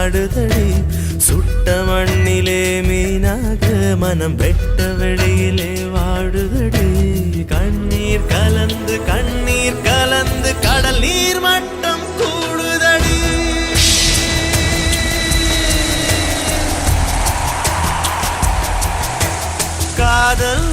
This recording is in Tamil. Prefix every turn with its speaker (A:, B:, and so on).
A: ஆடுதடி. சுட்ட மண்ணிலே மீனாக மனம் வெட்ட வெளியிலே வாடுதடி. கண்ணீர் கலந்து கண்ணீர் கலந்து கடல் நீர் மட்டம் கூடுதடி. காதல்